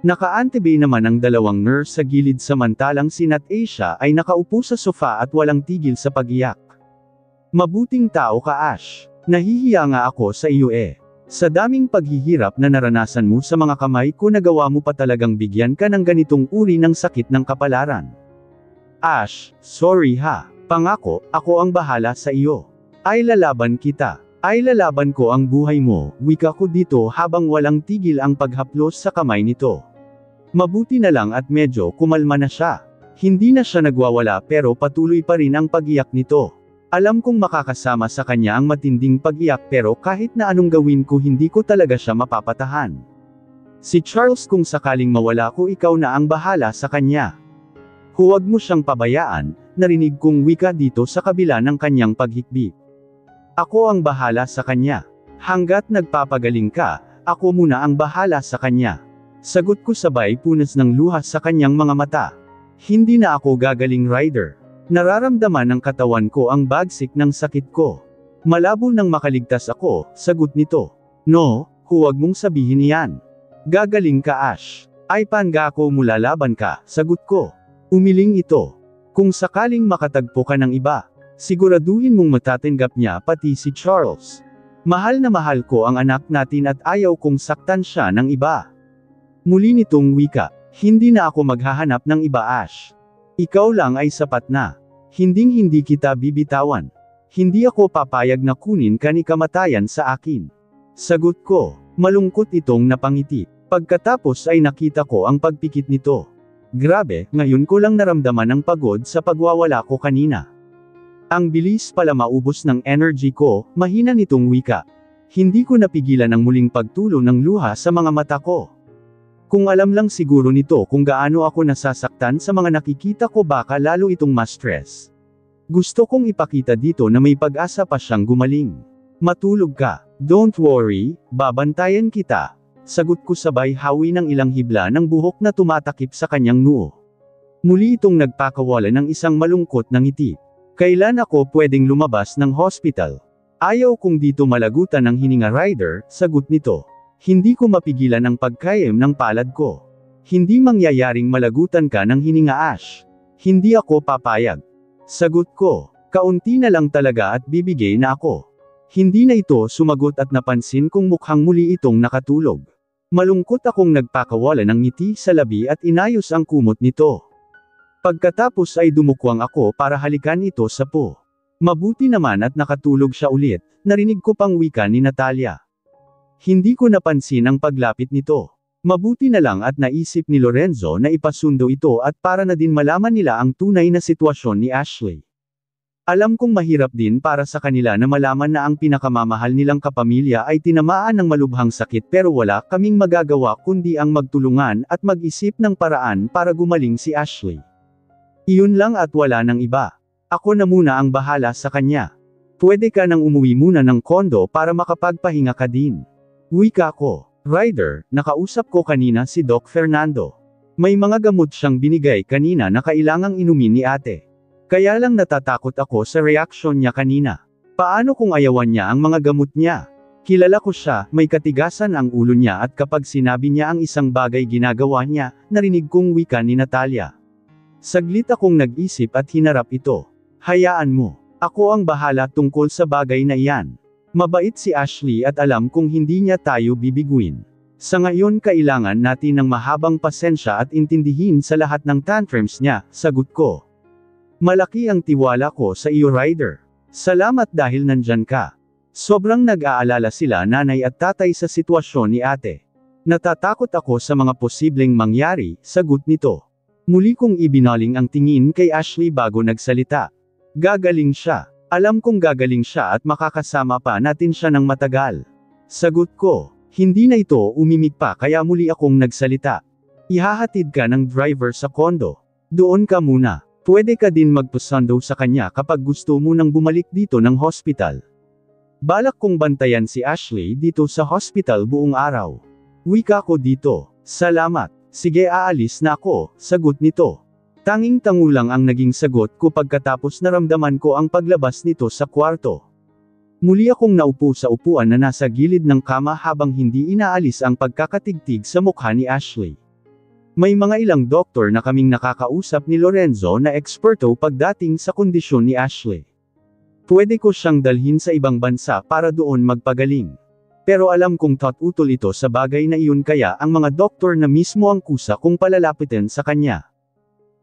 Naka-antibay naman ang dalawang nurse sa gilid samantalang si Nat Asia ay nakaupo sa sofa at walang tigil sa pag-iyak. Mabuting tao ka Ash. Nahihiya nga ako sa iyo eh. Sa daming paghihirap na naranasan mo sa mga kamay ko nagawa mo pa talagang bigyan ka ng ganitong uri ng sakit ng kapalaran. Ash, sorry ha. Pangako, ako ang bahala sa iyo. Ay lalaban kita. Ay lalaban ko ang buhay mo, wika ko dito habang walang tigil ang paghaplos sa kamay nito. Mabuti na lang at medyo kumalma na siya. Hindi na siya nagwawala pero patuloy pa rin ang pag-iyak nito. Alam kong makakasama sa kanya ang matinding pag-iyak pero kahit na anong gawin ko hindi ko talaga siya mapapatahan. Si Charles kung sakaling mawala ko ikaw na ang bahala sa kanya. Huwag mo siyang pabayaan, narinig kong wika dito sa kabila ng kanyang paghikbi. Ako ang bahala sa kanya. Hanggat nagpapagaling ka, ako muna ang bahala sa kanya. Sagot ko sabay punas ng luha sa kanyang mga mata. Hindi na ako gagaling Ryder. Nararamdaman ng katawan ko ang bagsik ng sakit ko. Malabo nang makaligtas ako, sagot nito. No, huwag mong sabihin iyan. Gagaling ka Ash. Ay pangako mo lalaban ka, sagot ko. Umiling ito. Kung sakaling makatagpo ka ng iba, siguraduhin mong matatanggap niya pati si Charles. Mahal na mahal ko ang anak natin at ayaw kong saktan siya ng iba. Muli nitong wika, hindi na ako maghahanap ng iba Ash. Ikaw lang ay sapat na. Hinding-hindi kita bibitawan. Hindi ako papayag na kunin ka ni kamatayan sa akin. Sagot ko, malungkot itong napangiti. Pagkatapos ay nakita ko ang pagpikit nito. Grabe, ngayon ko lang naramdaman ang pagod sa pagwawala ko kanina. Ang bilis pala maubos ng energy ko, mahina nitong wika. Hindi ko napigilan ang muling pagtulo ng luha sa mga mata ko. Kung alam lang siguro nito kung gaano ako nasasaktan sa mga nakikita ko baka lalo itong ma-stress. Gusto kong ipakita dito na may pag-asa pa siyang gumaling. Matulog ka. Don't worry, babantayan kita. Sagot ko sabay hawi ng ilang hibla ng buhok na tumatakip sa kanyang noo. Muli itong nagpakawala ng isang malungkot na ngiti. Kailan ako pwedeng lumabas ng hospital? Ayaw kong dito malagutan ng hininga Ryder, sagot nito. Hindi ko mapigilan ang pagkayem ng palad ko. Hindi mangyayaring malagutan ka ng hininga Ash. Hindi ako papayag. Sagot ko, kaunti na lang talaga at bibigay na ako. Hindi na ito sumagot at napansin kong mukhang muli itong nakatulog. Malungkot akong nagpakawala ng ngiti sa labi at inayos ang kumot nito. Pagkatapos ay dumukwang ako para halikan ito sa po. Mabuti naman at nakatulog siya ulit, narinig ko pang wika ni Natalia. Hindi ko napansin ang paglapit nito. Mabuti na lang at naisip ni Lorenzo na ipasundo ito at para na din malaman nila ang tunay na sitwasyon ni Ashley. Alam kong mahirap din para sa kanila na malaman na ang pinakamamahal nilang kapamilya ay tinamaan ng malubhang sakit pero wala kaming magagawa kundi ang magtulungan at mag-isip ng paraan para gumaling si Ashley. Iyon lang at wala nang iba. Ako na muna ang bahala sa kanya. Pwede ka nang umuwi muna ng kondo para makapagpahinga ka din. Wika ko. Ryder, nakausap ko kanina si Doc Fernando. May mga gamot siyang binigay kanina na kailangang inumin ni ate. Kaya lang natatakot ako sa reaksyon niya kanina. Paano kung ayawan niya ang mga gamot niya? Kilala ko siya, may katigasan ang ulo niya at kapag sinabi niya ang isang bagay ginagawa niya, narinig kong wika ni Natalia. Saglit akong nag-isip at hinarap ito. Hayaan mo. Ako ang bahala tungkol sa bagay na iyan. Mabait si Ashley at alam kung hindi niya tayo bibiguin. Sa ngayon kailangan natin ng mahabang pasensya at intindihin sa lahat ng tantrums niya, sagot ko. Malaki ang tiwala ko sa iyo Ryder. Salamat dahil nandyan ka. Sobrang nag-aalala sila nanay at tatay sa sitwasyon ni ate. Natatakot ako sa mga posibleng mangyari, sagot nito. Muli kong ibinaling ang tingin kay Ashley bago nagsalita. Gagaling siya. Alam kong gagaling siya at makakasama pa natin siya ng matagal. Sagot ko. Hindi na ito umimik pa kaya muli akong nagsalita. Ihahatid ka ng driver sa kondo. Doon ka muna. Pwede ka din magpasundo sa kanya kapag gusto mo nang bumalik dito ng hospital. Balak kong bantayan si Ashley dito sa hospital buong araw. Wika ko dito. Salamat. Sige aalis na ako, sagot nito. Tanging tango lang ang naging sagot ko pagkatapos naramdaman ko ang paglabas nito sa kwarto. Muli akong naupo sa upuan na nasa gilid ng kama habang hindi inaalis ang pagkakatigtig sa mukha ni Ashley. May mga ilang doktor na kaming nakakausap ni Lorenzo na eksperto pagdating sa kondisyon ni Ashley. Pwede ko siyang dalhin sa ibang bansa para doon magpagaling. Pero alam kong utol ito sa bagay na iyon kaya ang mga doktor na mismo ang kusa kung palalapitin sa kanya.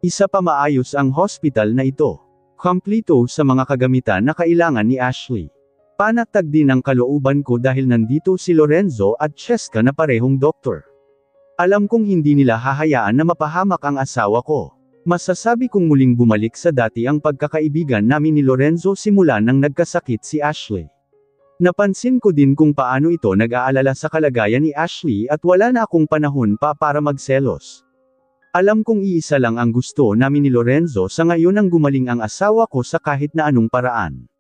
Isa pa maayos ang hospital na ito. Kompleto sa mga kagamitan na kailangan ni Ashley. Panatag din ang kalooban ko dahil nandito si Lorenzo at Cheska na parehong doktor. Alam kong hindi nila hahayaan na mapahamak ang asawa ko. Masasabi kong muling bumalik sa dati ang pagkakaibigan namin ni Lorenzo simula nang nagkasakit si Ashley. Napansin ko din kung paano ito nag-aalala sa kalagayan ni Ashley at wala na akong panahon pa para magselos. Alam kong iisa lang ang gusto namin ni Lorenzo sa ngayon ang gumaling ang asawa ko sa kahit na anong paraan.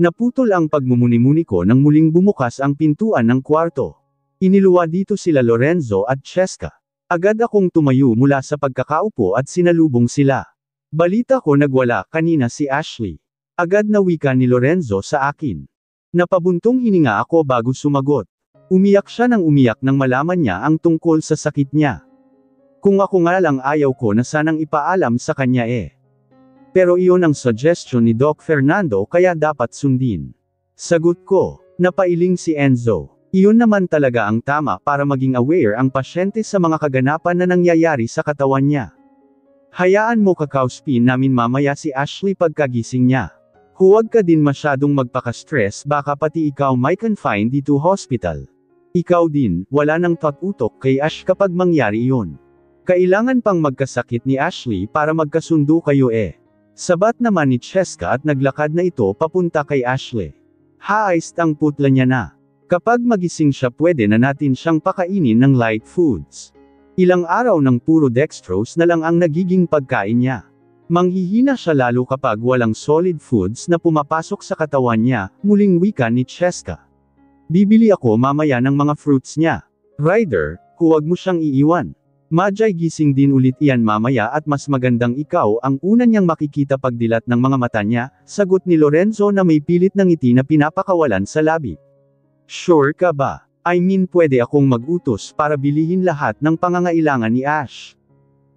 Naputol ang pagmumuni-muni ko nang muling bumukas ang pintuan ng kwarto. Iniluwa dito sila Lorenzo at Cheska. Agad akong tumayo mula sa pagkakaupo at sinalubong sila. Balita ko nagwala kanina si Ashley. Agad na wika ni Lorenzo sa akin. Napabuntong hininga ako bago sumagot. Umiyak siya nang umiyak nang malaman niya ang tungkol sa sakit niya. Kung ako nga lang ayaw ko na sanang ipaalam sa kanya Pero iyon ang suggestion ni Doc Fernando kaya dapat sundin. Sagot ko. Napailing si Enzo. Iyon naman talaga ang tama para maging aware ang pasyente sa mga kaganapan na nangyayari sa katawan niya. Hayaan mo kakausapin namin mamaya si Ashley pagkagising niya. Huwag ka din masyadong magpaka-stress baka pati ikaw may confine dito hospital. Ikaw din, wala nang utok kay Ash kapag mangyari iyon. Kailangan pang magkasakit ni Ashley para magkasundo kayo Sabat naman ni Cheska at naglakad na ito papunta kay Ashley. Haayos ang putla niya na. Kapag magising siya pwede na natin siyang pakainin ng light foods. Ilang araw ng puro dextrose na lang ang nagiging pagkain niya. Manghihina siya lalo kapag walang solid foods na pumapasok sa katawan niya, muling wika ni Cheska. Bibili ako mamaya ng mga fruits niya. Ryder, huwag mo siyang iiwan. Majay gising din ulit iyan mamaya at mas magandang ikaw ang una niyang makikita pagdilat ng mga mata niya, sagot ni Lorenzo na may pilit na ngiti na pinapakawalan sa labi. Sure ka ba? I mean pwede akong mag-utos para bilihin lahat ng pangangailangan ni Ash.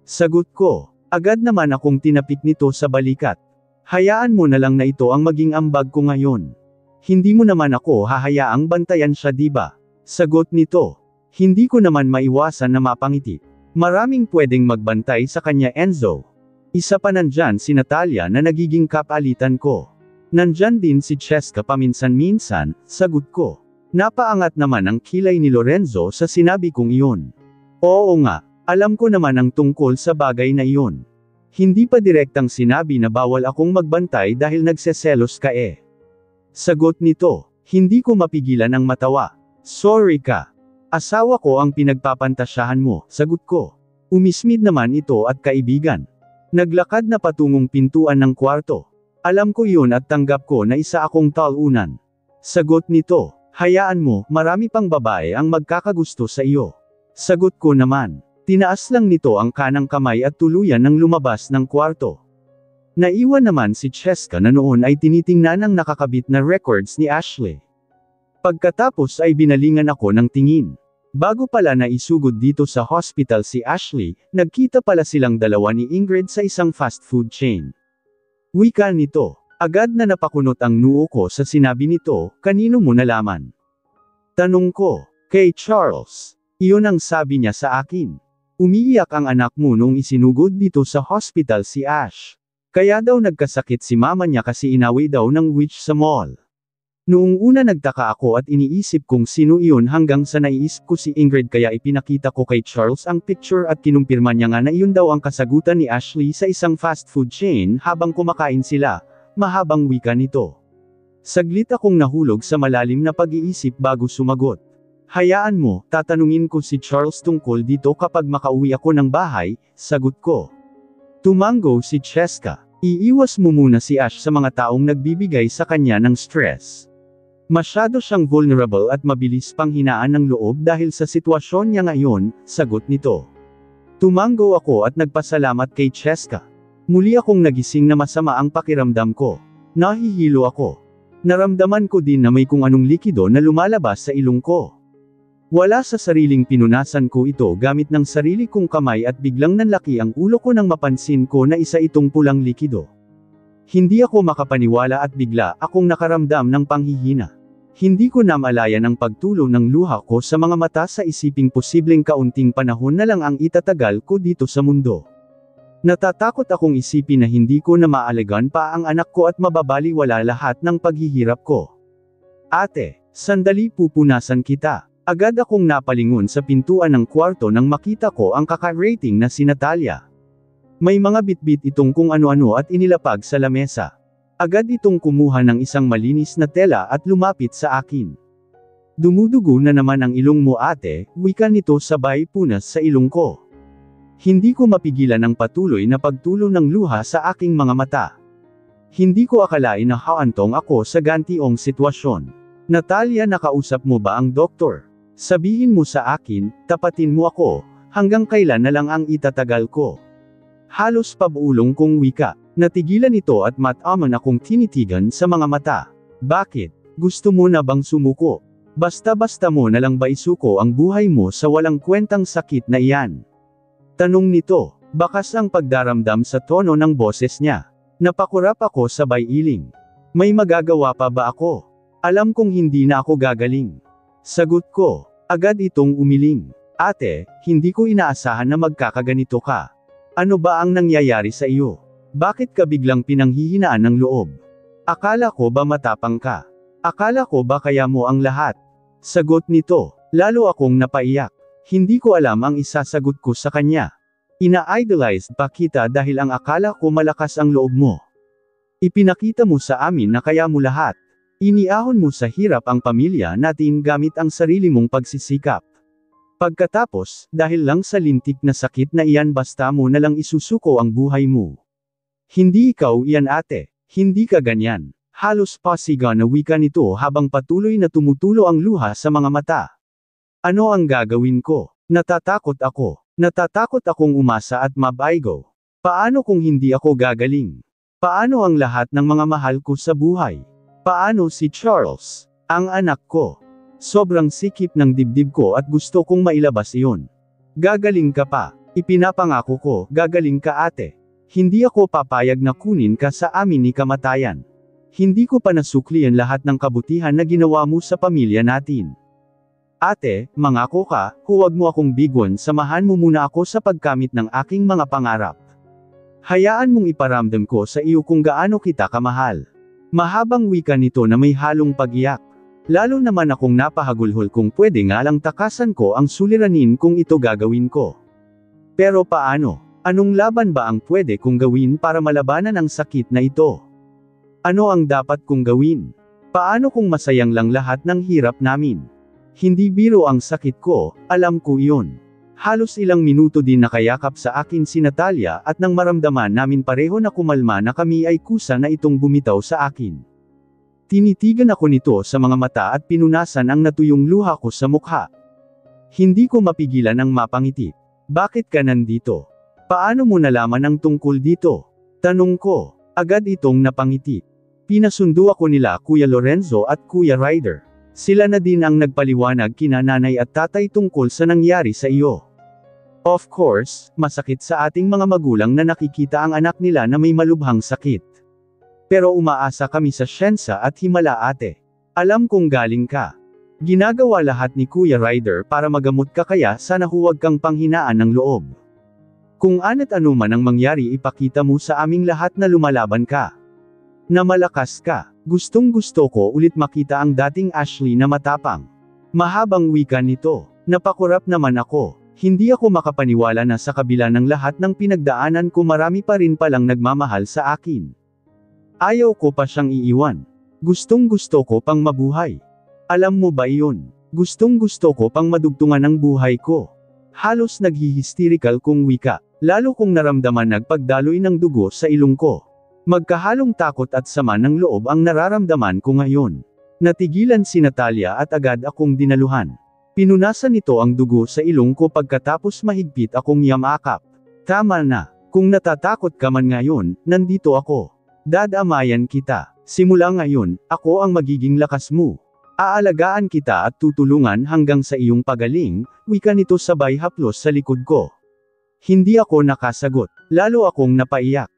Sagot ko. Agad naman akong tinapik nito sa balikat. Hayaan mo na lang na ito ang maging ambag ko ngayon. Hindi mo naman ako hahayaang bantayan siya diba? Sagot nito. Hindi ko naman maiwasan na mapangiti. Maraming pwedeng magbantay sa kanya Enzo. Isa pa nandyan si Natalia na nagiging kapalitan ko. Nandyan din si Cheska paminsan-minsan, sagot ko. Napaangat naman ang kilay ni Lorenzo sa sinabi kong iyon. Oo nga, alam ko naman ang tungkol sa bagay na iyon. Hindi pa direktang sinabi na bawal akong magbantay dahil nagseselos ka Sagot nito, hindi ko mapigilan ang matawa. Sorry ka. Asawa ko ang pinagpapantasyahan mo, sagot ko. Umismid naman ito at kaibigan. Naglakad na patungong pintuan ng kwarto. Alam ko yun at tanggap ko na isa akong talunan. Sagot nito. Hayaan mo, marami pang babae ang magkakagusto sa iyo. Sagot ko naman. Tinaas lang nito ang kanang kamay at tuluyan nang lumabas ng kwarto. Naiwan naman si Cheska na noon ay tinitingnan ang nakakabit na records ni Ashley. Pagkatapos ay binalingan ako ng tingin. Bago pala na isugod dito sa hospital si Ashley, nagkita pala silang dalawa ni Ingrid sa isang fast food chain. Wika nito. Agad na napakunot ang noo ko sa sinabi nito, kanino mo nalaman? Tanong ko, kay Charles. Iyon ang sabi niya sa akin. Umiiyak ang anak mo noong isinugod dito sa hospital si Ash. Kaya daw nagkasakit si mama niya kasi inaway daw ng witch sa mall. Noong una nagtaka ako at iniisip kong sino iyon hanggang sa naiisip ko si Ingrid kaya ipinakita ko kay Charles ang picture at kinumpirma niya nga na iyon daw ang kasagutan ni Ashley sa isang fast food chain habang kumakain sila. Mahabang wika nito. Saglit akong nahulog sa malalim na pag-iisip bago sumagot. Hayaan mo, tatanungin ko si Charles tungkol dito kapag makauwi ako ng bahay, sagot ko. Tumango si Cheska. Iiwas mo muna si Ash sa mga taong nagbibigay sa kanya ng stress. Masyado siyang vulnerable at mabilis pang hinaan ng loob dahil sa sitwasyon niya ngayon, sagot nito. Tumango ako at nagpasalamat kay Cheska. Muli akong nagising na masama ang pakiramdam ko. Nahihilo ako. Naramdaman ko din na may kung anong likido na lumalabas sa ilong ko. Wala sa sariling pinunasan ko ito gamit ng sarili kong kamay at biglang nanlaki ang ulo ko nang mapansin ko na isa itong pulang likido. Hindi ako makapaniwala at bigla akong nakaramdam ng panghihina. Hindi ko na malayan ang pagtulo ng luha ko sa mga mata sa isiping posibleng kaunting panahon na lang ang itatagal ko dito sa mundo. Natatakot akong isipin na hindi ko na maalagaan pa ang anak ko at mababaliwala lahat ng paghihirap ko. Ate, sandali pupunasan kita. Agad akong napalingon sa pintuan ng kwarto nang makita ko ang kaka-rating na si Natalia. May mga bitbit itong kung ano-ano at inilapag sa lamesa. Agad itong kumuha ng isang malinis na tela at lumapit sa akin. Dumudugo na naman ang ilong mo ate, wika nito sabay punas sa ilong ko. Hindi ko mapigilan ang patuloy na pagtulo ng luha sa aking mga mata. Hindi ko akalain na haantong ako sa gantiong sitwasyon. Natalia, nakausap mo ba ang doktor? Sabihin mo sa akin, tapatin mo ako, hanggang kailan na lang ang itatagal ko. Halos pabulong kong wika. Natigilan ito at mataman akong tinitigan sa mga mata. Bakit? Gusto mo na bang sumuko? Basta-basta mo na lang ba isuko ang buhay mo sa walang kwentang sakit na iyan? Tanong nito, bakas ang pagdaramdam sa tono ng boses niya. Napakurap ako sabay iling. May magagawa pa ba ako? Alam kong hindi na ako gagaling. Sagot ko, agad itong umiling. Ate, hindi ko inaasahan na magkakaganito ka. Ano ba ang nangyayari sa iyo? Bakit ka biglang pinanghihinaan ng loob? Akala ko ba matapang ka? Akala ko ba kaya mo ang lahat? Sagot nito, lalo akong napaiyak. Hindi ko alam ang isasagot ko sa kanya. Ina-idolized pa kita dahil ang akala ko malakas ang loob mo. Ipinakita mo sa amin na kaya mo lahat. Iniahon mo sa hirap ang pamilya natin gamit ang sarili mong pagsisikap. Pagkatapos, dahil lang sa lintik na sakit na iyan basta mo na lang isusuko ang buhay mo. Hindi ikaw iyan ate. Hindi ka ganyan. Halos pasiga na wika nito habang patuloy na tumutulo ang luha sa mga mata. Ano ang gagawin ko? Natatakot ako. Natatakot akong umasa at mabaigo. Paano kung hindi ako gagaling? Paano ang lahat ng mga mahal ko sa buhay? Paano si Charles? Ang anak ko. Sobrang sikip ng dibdib ko at gusto kong mailabas iyon. Gagaling ka pa. Ipinapangako ko, gagaling ka ate. Hindi ako papayag na kunin ka sa amin ni kamatayan. Hindi ko pa nasuklian lahat ng kabutihan na ginawa mo sa pamilya natin. Ate, mangako ka, huwag mo akong bigwan, samahan mo muna ako sa pagkamit ng aking mga pangarap. Hayaan mong iparamdam ko sa iyo kung gaano kita kamahal. Mahabang wika nito na may halong pag-iyak. Lalo naman akong napahagulhol kung pwede nga lang takasan ko ang suliranin kung ito gagawin ko. Pero paano? Anong laban ba ang pwede kong gawin para malabanan ang sakit na ito? Ano ang dapat kong gawin? Paano kung masayang lang lahat ng hirap namin? Hindi biro ang sakit ko, alam ko iyon. Halos ilang minuto din nakayakap sa akin si Natalia at nang maramdaman namin pareho na kumalma na kami ay kusa na itong bumitaw sa akin. Tinitigan ako nito sa mga mata at pinunasan ang natuyong luha ko sa mukha. Hindi ko mapigilan ang mapangiti. Bakit ka nandito? Paano mo nalaman ang tungkol dito? Tanong ko. Agad itong napangiti. Pinasundo ako nila Kuya Lorenzo at Kuya Ryder. Sila na din ang nagpaliwanag kina nanay at tatay tungkol sa nangyari sa iyo. Of course, masakit sa ating mga magulang na nakikita ang anak nila na may malubhang sakit. Pero umaasa kami sa siyensa at himala ate. Alam kong galing ka. Ginagawa lahat ni Kuya Ryder para magamot ka kaya sana huwag kang panghinaan ng loob. Kung ano't ano man ang mangyari ipakita mo sa aming lahat na lumalaban ka. Na malakas ka. Gustong gusto ko ulit makita ang dating Ashley na matapang. Mahabang wika nito. Napakurap naman ako. Hindi ako makapaniwala na sa kabila ng lahat ng pinagdaanan ko marami pa rin palang nagmamahal sa akin. Ayaw ko pa siyang iiwan. Gustong gusto ko pang mabuhay. Alam mo ba iyon? Gustong gusto ko pang madugtungan ang buhay ko. Halos naghihisterical kung wika, lalo kong naramdaman nagpagdaloy ng dugo sa ilong ko. Magkahalong takot at sama ng loob ang nararamdaman ko ngayon. Natigilan si Natalia at agad akong dinaluhan. Pinunasan nito ang dugo sa ilong ko pagkatapos mahigpit akong yamakap. Tama na, kung natatakot ka man ngayon, nandito ako. Dadamayan kita. Simula ngayon, ako ang magiging lakas mo. Aalagaan kita at tutulungan hanggang sa iyong pagaling, wika nito sabay haplos sa likod ko. Hindi ako nakasagot, lalo akong napaiyak.